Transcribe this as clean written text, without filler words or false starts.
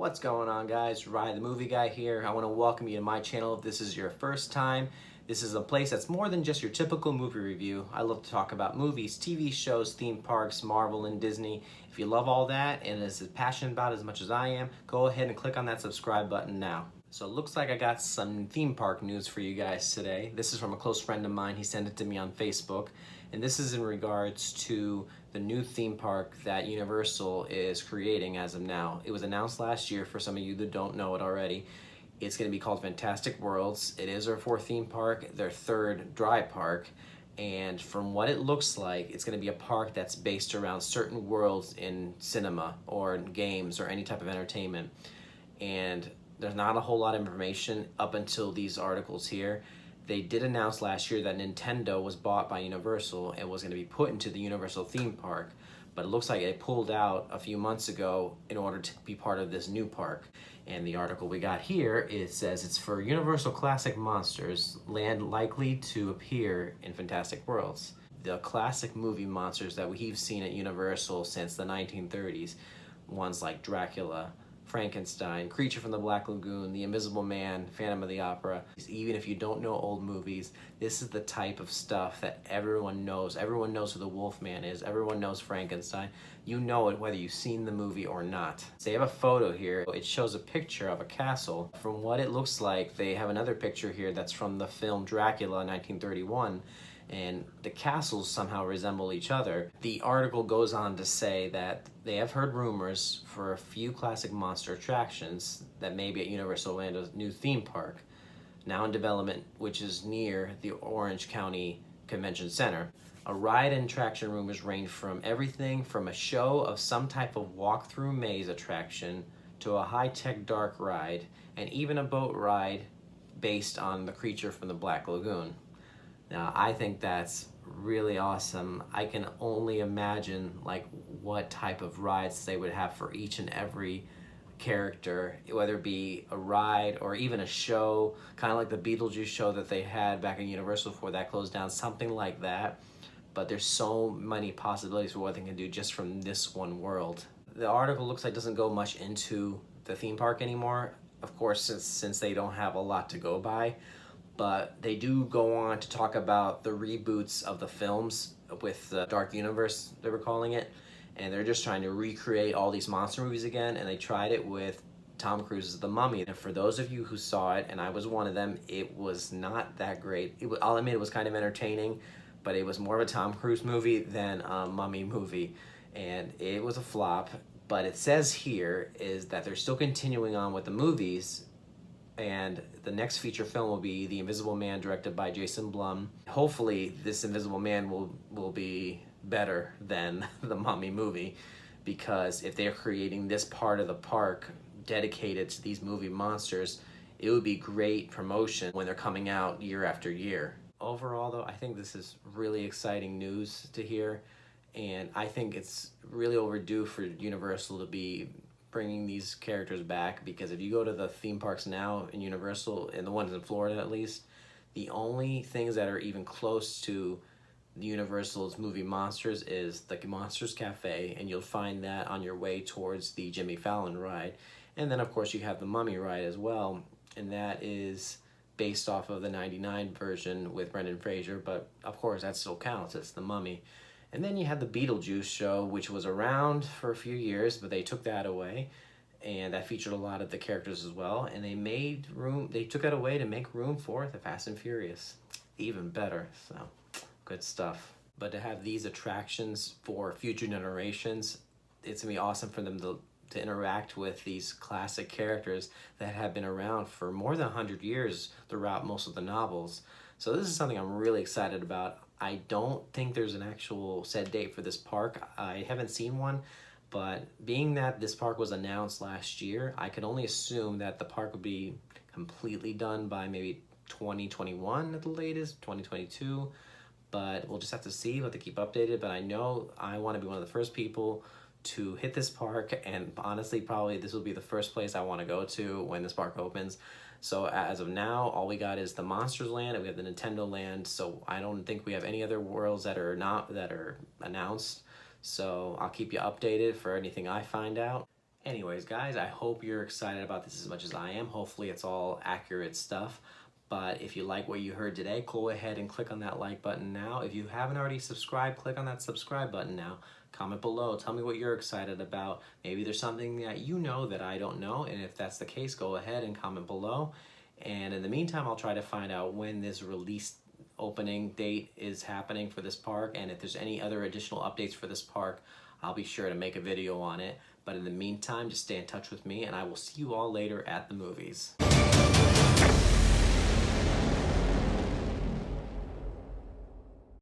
What's going on, guys? Ryan the Movie Guy here. I want to welcome you to my channel. If this is your first time, this is a place that's more than just your typical movie review. I love to talk about movies, TV shows, theme parks, Marvel and Disney. If you love all that and is as passionate about it as much as I am, go ahead and click on that subscribe button now. So it looks like I got some theme park news for you guys today. This is from a close friend of mine. He sent it to me on Facebook. And this is in regards to the new theme park that Universal is creating as of now. It was announced last year for some of you that don't know it already. It's going to be called Fantastic Worlds. It is their fourth theme park, their third dry park. And from what it looks like, it's going to be a park that's based around certain worlds in cinema or games or any type of entertainment. And there's not a whole lot of information up until these articles here. They did announce last year that Nintendo was bought by Universal and was going to be put into the Universal theme park, but it looks like it pulled out a few months ago in order to be part of this new park. And the article we got here, it says it's for Universal Classic Monsters, land likely to appear in Fantastic Worlds. The classic movie monsters that we've seen at Universal since the 1930s, ones like Dracula, Frankenstein, Creature from the Black Lagoon, The Invisible Man, Phantom of the Opera. Even if you don't know old movies, this is the type of stuff that everyone knows. Everyone knows who the Wolfman is. Everyone knows Frankenstein. You know it whether you've seen the movie or not. So they have a photo here. It shows a picture of a castle. From what it looks like, they have another picture here that's from the film Dracula 1931. And the castles somehow resemble each other. The article goes on to say that they have heard rumors for a few classic monster attractions that may be at Universal Orlando's new theme park, now in development, which is near the Orange County Convention Center. A ride and attraction rumors range from everything from a show of some type of walk-through maze attraction to a high-tech dark ride, and even a boat ride based on the Creature from the Black Lagoon. Now, I think that's really awesome. I can only imagine like what type of rides they would have for each and every character, whether it be a ride or even a show, kind of like the Beetlejuice show that they had back in Universal before that closed down, something like that. But there's so many possibilities for what they can do just from this one world. The article looks like it doesn't go much into the theme park anymore, of course, since they don't have a lot to go by. But they do go on to talk about the reboots of the films with the Dark Universe, they were calling it. And they're just trying to recreate all these monster movies again, and they tried it with Tom Cruise's The Mummy. And for those of you who saw it, and I was one of them, it was not that great. I'll admit it was kind of entertaining, but it was more of a Tom Cruise movie than a Mummy movie. And it was a flop. But it says here is that they're still continuing on with the movies, and the next feature film will be The Invisible Man, directed by Jason Blum. Hopefully this Invisible Man will be better than the Mummy movie, because if they're creating this part of the park dedicated to these movie monsters, it would be great promotion when they're coming out year after year. Overall though, I think this is really exciting news to hear, and I think it's really overdue for Universal to be bringing these characters back, because if you go to the theme parks now in Universal, and the ones in Florida at least, the only things that are even close to the Universal's movie monsters is the Monsters Cafe, and you'll find that on your way towards the Jimmy Fallon ride. And then of course you have the Mummy ride as well, and that is based off of the 99 version with Brendan Fraser, but of course that still counts, it's the Mummy. And then you had the Beetlejuice show, which was around for a few years, but they took that away, and that featured a lot of the characters as well. And they took that away to make room for the Fast and Furious. Even better, so good stuff. But to have these attractions for future generations, it's gonna be awesome for them to interact with these classic characters that have been around for more than 100 years throughout most of the novels. So this is something I'm really excited about. I don't think there's an actual set date for this park. I haven't seen one, but being that this park was announced last year, I could only assume that the park would be completely done by maybe 2021 at the latest, 2022. But we'll just have to see. We'll have to keep updated. But I know I want to be one of the first people to hit this park, and honestly probably this will be the first place I want to go to when this park opens. So as of now, all we got is the Monsters Land, and we have the Nintendo Land, so I don't think we have any other worlds that are announced. So I'll keep you updated for anything I find out. Anyways, guys, I hope you're excited about this as much as I am. Hopefully it's all accurate stuff. But if you like what you heard today, go ahead and click on that like button now. If you haven't already subscribed, click on that subscribe button now. Comment below. Tell me what you're excited about. Maybe there's something that you know that I don't know. And if that's the case, go ahead and comment below. And in the meantime, I'll try to find out when this release opening date is happening for this park. And if there's any other additional updates for this park, I'll be sure to make a video on it. But in the meantime, just stay in touch with me, and I will see you all later at the movies.